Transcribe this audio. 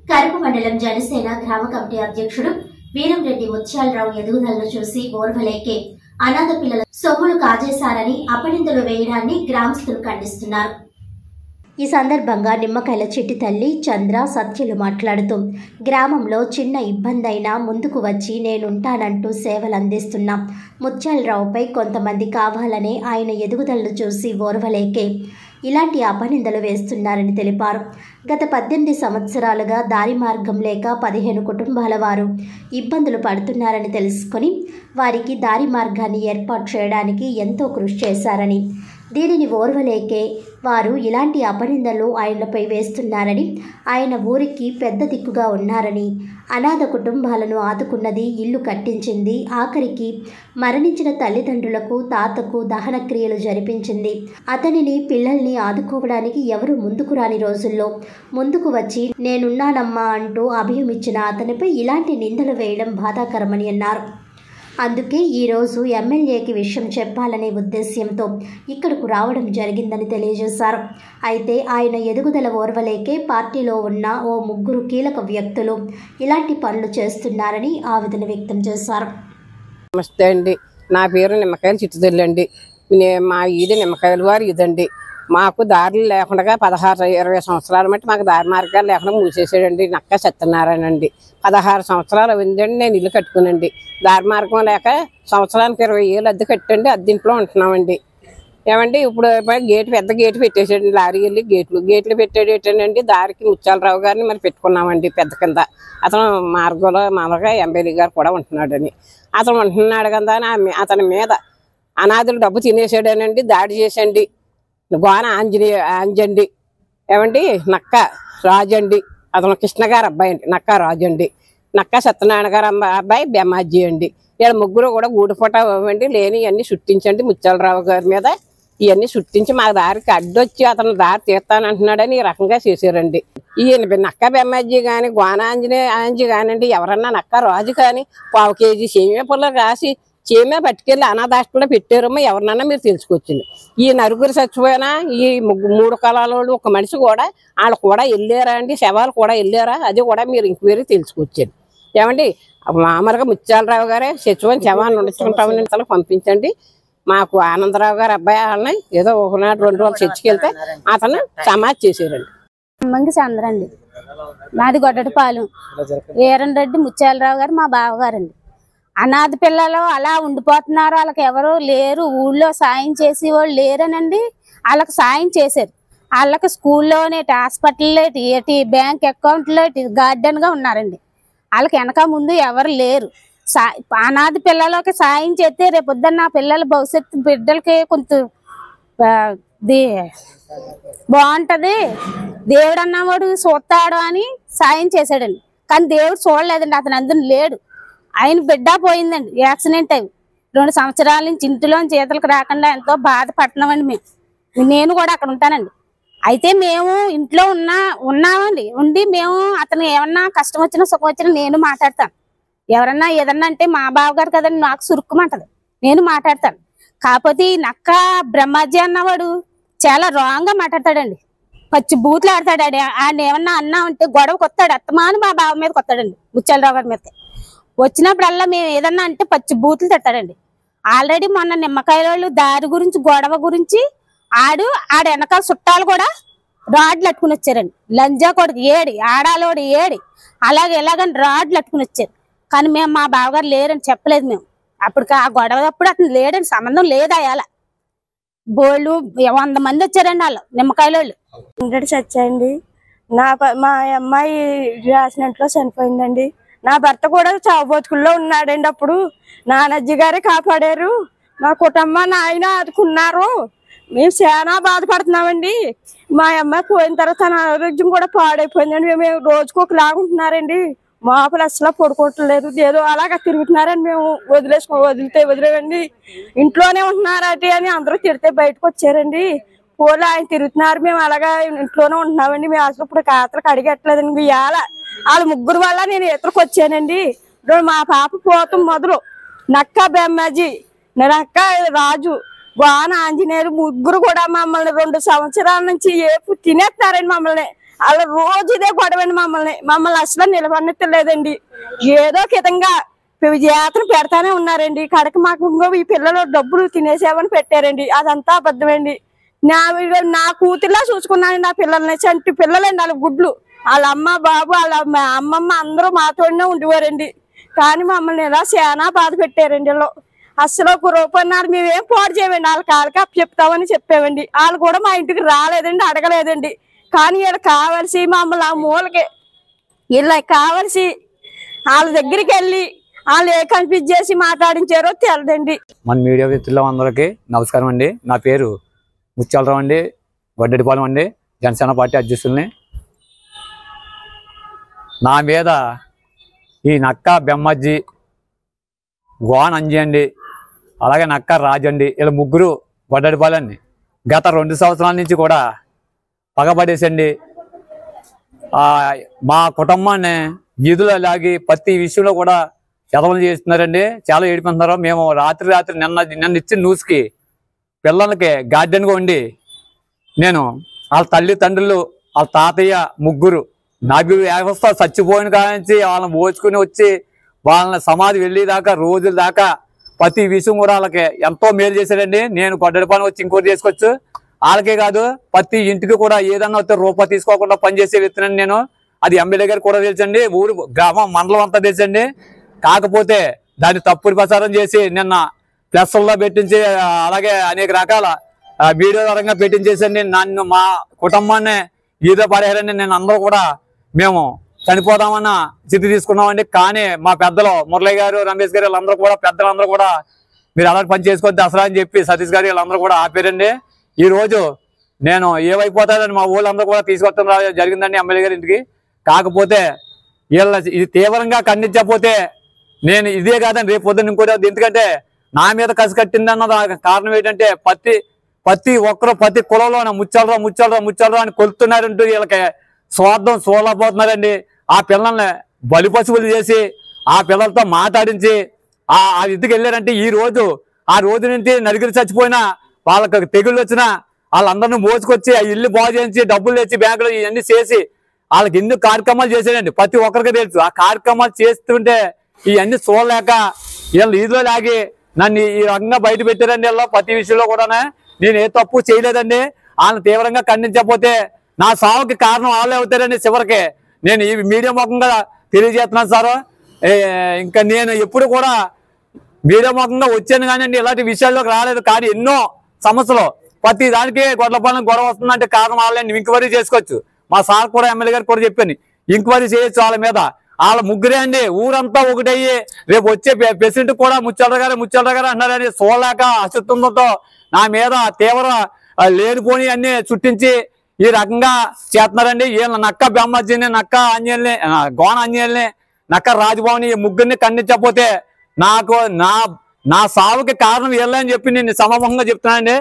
కరుపు మండలం జనసేన గ్రామ కమిటీ అధ్యక్షుడు వీరంరెడ్డి ముత్యాలరావు ఎదుగుదలను చూసి ఓర్వలేకే అనాథ పిల్లల సొమ్ములు కాజేశారని అపనిందలు వేయడాన్ని గ్రామస్తులు ఖండిస్తున్నారు. ఈ సందర్భంగా నిమ్మకాయల చిట్టి తల్లి చంద్ర సత్యలు మాట్లాడుతూ గ్రామంలో చిన్న ఇబ్బంది అయినా ముందుకు వచ్చి నేనుంటానంటూ సేవలు అందిస్తున్న ముత్యాలరావుపై కొంతమంది కావాలనే ఆయన ఎదుగుదలను చూసి ఓర్వలేకే ఇలాంటి అపనిందలు వేస్తున్నారని తెలిపారు. గత 18 సంవత్సరాలుగా దారి మార్గం లేక 15 కుటుంబాల వారు ఇబ్బందులు పడుతున్నారని తెలుసుకొని వారికి దారి మార్గాన్ని ఏర్పాటు చేయడానికి ఎంతో కృషి చేశారని, దీనిని ఓర్వలేకే వారు ఇలాంటి అపనిందలు ఆయనపై వేస్తున్నారని, ఆయన ఊరికి పెద్ద దిక్కుగా ఉన్నారని, అనాథ కుటుంబాలను ఆదుకున్నది, ఇల్లు కట్టించింది, ఆఖరికి మరణించిన తల్లిదండ్రులకు తాతకు దహన క్రియలు జరిపించింది, అతనిని పిల్లల్ని ఆదుకోవడానికి ఎవరు ముందుకు రాని రోజుల్లో ముందుకు వచ్చి నేనున్నానమ్మా అంటూ అభయమిచ్చిన అతనిపై ఇలాంటి నిందలు వేయడం బాధాకరమని అన్నారు. అందుకే ఈరోజు ఎమ్మెల్యేకి విషయం చెప్పాలనే ఉద్దేశ్యంతో ఇక్కడకు రావడం జరిగిందని తెలియజేశారు. అయితే ఆయన ఎదుగుదల ఓర్వలేకే పార్టీలో ఉన్న ఓ 3 కీలక వ్యక్తులు ఇలాంటి పనులు చేస్తున్నారని ఆవేదన వ్యక్తం చేశారు. నమస్తే అండి, నా పేరు నిమ్మకాయల చిట్టుతల్లి అండి. మా ఇది నిమ్మకాయల వారు ఇదండి. మాకు దారులు లేకుండా 16-20 సంవత్సరాల మట్టి మాకు దారి మార్గాలు లేకుండా మూసేసాడండి నక్క సత్యనారాయణ అండి. 16 సంవత్సరాలు అయిందండి నేను ఇల్లు కట్టుకునండి. దారి మార్గం లేక సంవత్సరానికి 20 ఏళ్ళు అద్దె కట్టండి, అద్దెంట్లో ఉంటున్నామండి. ఏమండి ఇప్పుడు గేటు పెద్ద గేటు పెట్టేసాడండి, లారీ వెళ్ళి గేట్లు పెట్టాడు ఏంటండి. దారికి ముత్యాలరావు గారిని మరి పెట్టుకున్నామండి పెద్ద కింద. అతను మార్గంలో మామూలుగా ఎమ్మెల్యే గారు కూడా ఉంటున్నాడని అతను ఉంటున్నాడు కదా అని అతని మీద అనాథులు డబ్బు తినేసాడనండి, దాడి చేసండి. గోన ఆంజండి ఏమండి నక్క రాజు అండి, అతను కృష్ణ గారు అబ్బాయి అండి. నక్క రాజు అండి, నక్క సత్యనారాయణ గారు అబ్బాయి బెమ్మాజీ అండి. ఇలా 3 కూడా గూడుపట ఇవ్వండి లేని ఇవన్నీ చుట్టించండి. ముత్యాలరావు గారి మీద ఇవన్నీ చుట్టించి మా దారికి అడ్డొచ్చి అతను దారి తీస్తానంటున్నాడని ఈ రకంగా చేశారండి. ఈ నక్క బెమ్మాజీ కానీ గోన ఆంజీ కానివ్వండి, ఎవరన్నా నక్క రాజు కానీ 1/4 కేజీ సేమియా పుల్ల రాసి చేమే పట్టుకెళ్ళి అనాథాష్టంలో పెట్టారమ్మో, ఎవరినన్నా మీరు తెలుసుకోవచ్చండి. ఈ నలుగురు చచ్చిపోయినా ఈ 3 కులాల వాళ్ళు ఒక మనిషి కూడా వాళ్ళు కూడా వెళ్ళారా అండి, శవాలు కూడా వెళ్ళారా, అది కూడా మీరు ఇంక్వైరీ తెలుసుకోవచ్చండి. ఏమండి మామూలుగా ముత్యాలరావు గారే చచ్చిపోయిన శవాలను ఉంచుకుంటామని ఇంతలో పంపించండి. మాకు ఆనందరావు గారు అబ్బాయి వాళ్ళని ఏదో 1-2 రోజులు చర్చికెళ్తే అతను సమాధి చేశారండి. మంగి చంద్రండి, మాది గొడ్డటిపాలెం. వీరంరెడ్డి ముత్యాలరావు గారు మా బావగారండి. అనాథ పిల్లలు అలా ఉండిపోతున్నారు, వాళ్ళకి ఎవరు లేరు, ఊళ్ళో సాయం చేసే వాళ్ళు లేరనండి. వాళ్ళకి సాయం చేశారు. వాళ్ళకి స్కూల్లోనే హాస్పిటల్లో ఏటి బ్యాంక్ అకౌంట్లో గార్డెన్గా ఉన్నారండి. వాళ్ళకి వెనక ముందు ఎవరు లేరు. అనాథ పిల్లలకి సాయం చేస్తే రేపొద్దున్న నా పిల్లల భవిష్యత్తు బిడ్డలకి కొంచెం బాగుంటది, దేవుడు అన్నవాడు చూస్తాడు అని సాయం చేశాడండి. కానీ దేవుడు చూడలేదండి, అతను అందరూ లేడు. ఆయన బిడ్డ పోయిందండి యాక్సిడెంట్ అయ్యి. 2 సంవత్సరాల నుంచి ఇంటిలో చేతులకు రాకుండా ఎంతో బాధపడుతున్నామండి మేము. నేను కూడా అక్కడ ఉంటానండి. అయితే మేము ఇంట్లో ఉన్నామండి. ఉండి మేము అతను ఏమన్నా కష్టం వచ్చినా సుఖం వచ్చినా నేను మాట్లాడతాను. ఎవరన్నా ఏదన్నా అంటే మా బావగారు కదండి నాకు సురుక్కుమంటది, నేను మాట్లాడతాను. కాకపోతే ఈ నక్క బ్రహ్మాజీ అన్నవాడు చాలా రాంగ్ గా మాట్లాడతాడండి, పచ్చి బూతులు ఆడతాడు. ఆయన ఏమన్నా అన్నా ఉంటే గొడవకు వస్తాడు, అత్తమాని మా బావ మీదకి వస్తాడండి, ముత్యాలరావు గారి మీదకి. వచ్చినప్పుడల్లా మేము ఏదన్నా అంటే పచ్చి బూతులు తిడతాడండి. ఆల్రెడీ మొన్న నిమ్మకాయలు దారి గురించి గొడవ గురించి ఆడ వెనకాల చుట్టాలు కూడా రాడ్లు అట్టుకుని వచ్చారండి. లంజా కొడుకు ఏడి, ఆడాలోడు ఏడి, అలాగే ఎలాగని రాడ్లు అట్టుకుని వచ్చారు. కానీ మేము మా బావగారు లేరని చెప్పలేదు మేము. అప్పటికి ఆ గొడవప్పుడు అతను లేడని సంబంధం లేదు. అలా బోళ్ళు 100 మంది వచ్చారండి వాళ్ళు నిమ్మకాయలు. చచ్చాయండి. మా అమ్మాయి యాక్సిడెంట్ లో చనిపోయిందండి. నా భర్త కూడా చావు బతుకుల్లో ఉన్నాడండి. అప్పుడు నానజ్జి గారే కాపాడారు. మా కుటుంబాన్ని ఆయన ఆదుకున్నారు. మేము చాలా బాధపడుతున్నామండి. మా అమ్మాయి పోయిన తర్వాత తన ఆరోగ్యం కూడా పాడైపోయిందండి. మేము రోజుకు ఒకలాగుంటున్నారండి. మాపులు అసలు పడుకోవట్లేదు, ఏదో అలాగా తిరుగుతున్నారని మేము వదిలేవండి. ఇంట్లోనే ఉంటున్నారటి అని అందరూ తిడితే బయటకు వచ్చారండి. పోలే ఆయన తిరుగుతున్నారు, మేము అలాగా ఇంట్లోనే ఉంటున్నామండి. మేము అసలు ఇప్పుడు కాతలకు అడిగట్లేదండి. ఇవాళ వాళ్ళ 3 వల్ల నేను ఇతరకు వచ్చానండి. మా పాప పోతం మొదలు నక్క బెమ్మాజీ, నక్క రాజు, గోన ఆంజనేయులు 3 కూడా మమ్మల్ని 2 సంవత్సరాల నుంచి తినేస్తున్నారండి. మమ్మల్ని అలా రోజు ఇదే గొడవండి. మమ్మల్ని అసలు నిలబడలేదండి. ఏదో విధంగా జాతర పెడతానే ఉన్నారండి. కడకి మాకు ఇంకో ఈ పిల్లలు డబ్బులు తినేసేవని పెట్టారండి. అదంతా అబద్ధమండి. నా కూతుర్లా చూసుకున్నాను నా పిల్లల్ని. చంటి పిల్లలండి, వాళ్ళ గుడ్లు, వాళ్ళ అమ్మ బాబు వాళ్ళ అమ్మమ్మ అందరూ మాతోనే ఉండేవారండి. కానీ మమ్మల్ని ఇలా చాలా బాధ పెట్టారండి. వీళ్ళు అసలు ఒక రూపాయి మేమేం పాడు చేయమండి. వాళ్ళ కాళ్ళకి అప్పు చెప్తామని చెప్పామండి. వాళ్ళు కూడా మా ఇంటికి రాలేదండి, అడగలేదండి. కానీ వీళ్ళు కావలసి మమ్మల్ని ఆ మూలకి వీళ్ళకి కావలసి వాళ్ళ దగ్గరికి వెళ్ళి వాళ్ళు ఏ కన్ఫ్యూజ్ చేసి మాట్లాడించారో తెలదండి. మన మీడియా మిత్రులు అందరికీ నమస్కారం అండి. నా పేరు ముత్యాలరావు అండి, వడ్డెడిపాలెం అండి, జనసేన పార్టీ అధ్యక్షుల్ని. నా మీద ఈ నక్క బెమ్మజ్జి, గోన్ అంజి అండి, అలాగే నక్క రాజు అండి, వీళ్ళ ముగ్గురు వడ్డెడిపాలెంని గత 2 సంవత్సరాల నుంచి కూడా పగబడేసండి మా కుటుంబాన్ని ఈదులో లాగి ప్రతి విషయంలో కూడా ఎదవలు చేస్తున్నారండి. చాలా ఏడిపోతున్నారు. మేము రాత్రి నిన్న ఇచ్చిన న్యూస్కి పిల్లలకి గార్డెన్గా ఉండి నేను వాళ్ళ తల్లిదండ్రులు వాళ్ళ తాతయ్య ముగ్గురు నాకు వ్యవస్థ చచ్చిపోయిన కానించి వాళ్ళని పోచుకుని వచ్చి వాళ్ళని సమాధి వెళ్ళేదాకా రోజుల దాకా ప్రతి విషయం కూడా వాళ్ళకి ఎంతో మేలు చేశాడండి. నేను గొడ్డడిపాలెం వచ్చి ఇంకోటి చేసుకోవచ్చు. వాళ్ళకే కాదు ప్రతి ఇంటికి కూడా ఏదన్నా వస్తే రూపాయి తీసుకోకుండా పనిచేసే వ్యక్తినండి నేను. అది ఎమ్మెల్యే గారు కూడా తెలుసండి, ఊరు గ్రామం మండలం అంతా తెలుసండి. కాకపోతే దాన్ని తప్పుడు ప్రచారం చేసి నిన్న ప్లస్లో పెట్టించి అలాగే అనేక రకాల వీడియో పరంగా పెట్టించేసండి నన్ను మా కుటుంబాన్ని ఈదో పడేయారండి. నేను అందరూ కూడా మేము చనిపోదామన్న స్థితి తీసుకున్నామండి. కానీ మా పెద్దలు మురళి గారు, రమేష్ గారు వీళ్ళందరూ కూడా పెద్దలందరూ కూడా మీరు అలాంటి పని చేసుకొద్ది అసలు అని చెప్పి సతీష్ గారు వీళ్ళందరూ కూడా ఆపారండి. ఈ రోజు నేను ఏమైపోతానని మా ఊళ్ళందరూ కూడా తీసుకొస్తాం జరిగిందండి ఎమ్మెల్యే గారి ఇంటికి. కాకపోతే వీళ్ళ ఇది తీవ్రంగా ఖండించకపోతే నేను ఇదే కాదండి రేపు పొద్దున్న ఇంకోటి. ఎందుకంటే నా మీద కసి కట్టిందన్న కారణం ఏంటంటే ప్రతి ఒక్కరు ప్రతి కులంలో ముచ్చలరా అని కొలుతున్నారంటూ వీళ్ళకి స్వార్థం సోలపోతున్నారండి. ఆ పిల్లల్ని బలి పశువులు చేసి ఆ పిల్లలతో మాట్లాడించి ఆ ఇంటికి వెళ్ళారంటే ఆ రోజు నుంచి నలుగురు చచ్చిపోయినా వాళ్ళకి తెగుళ్ళు వచ్చినా వాళ్ళందరినీ మోసుకొచ్చి ఆ ఇల్లు బాగు చేయించి డబ్బులు తెచ్చి బ్యాంకులో ఇవన్నీ చేసి వాళ్ళకి ఎన్నో కార్యక్రమాలు చేశాడండి. ప్రతి ఒక్కరికి తెలుసు. ఆ కార్యక్రమాలు చేస్తుంటే ఇవన్నీ చూడలేక వీళ్ళు ఈదులో లాగి నన్ను ఈ రకంగా బయట పెట్టారండి. వీళ్ళు ప్రతి విషయంలో కూడా నేను ఏ తప్పు చేయలేదండి. వాళ్ళని తీవ్రంగా ఖండించకపోతే నా సావుకి కారణం వాళ్ళే అవుతారండి. చివరికి నేను ఈ మీడియా ముఖంగా తెలియజేస్తున్నాను సార్. ఇంకా నేను ఎప్పుడు కూడా మీడియా ముఖంగా వచ్చాను కానీ ఇలాంటి విషయాల్లోకి రాలేదు. కానీ ఎన్నో సమస్యలు ప్రతి దానికి గొడ్లపాలెం గొడవ వస్తుందంటే కారణం వాళ్ళని ఎంక్వైరీ చేసుకోవచ్చు. మా సార్ కూడా ఎమ్మెల్యే గారు కూడా చెప్పాను, ఎంక్వైరీ చేయొచ్చు వాళ్ళ మీద. వాళ్ళ ముగ్గురే అండి ఊరంతా ఒకటయ్యి రేపు వచ్చే ప్రెసిడెంట్ కూడా ముచ్చల్ర గారు అన్నారని చూడలేక అశుద్ధంతో నా మీద తీవ్ర లేనిపోని అన్ని చుట్టించి ఈ రకంగా చేస్తున్నారండి. వీళ్ళ నక్క బెమ్మజ్జిని, నక్క ఆంజనేయుల్ని, గోన ఆంజనేయుల్ని, నక్క రాజభవని ఈ ముగ్గురిని ఖండించకపోతే నాకు నా సావుకి కారణం వీళ్ళని చెప్పి నేను సమూహంగా చెప్తున్నానండి.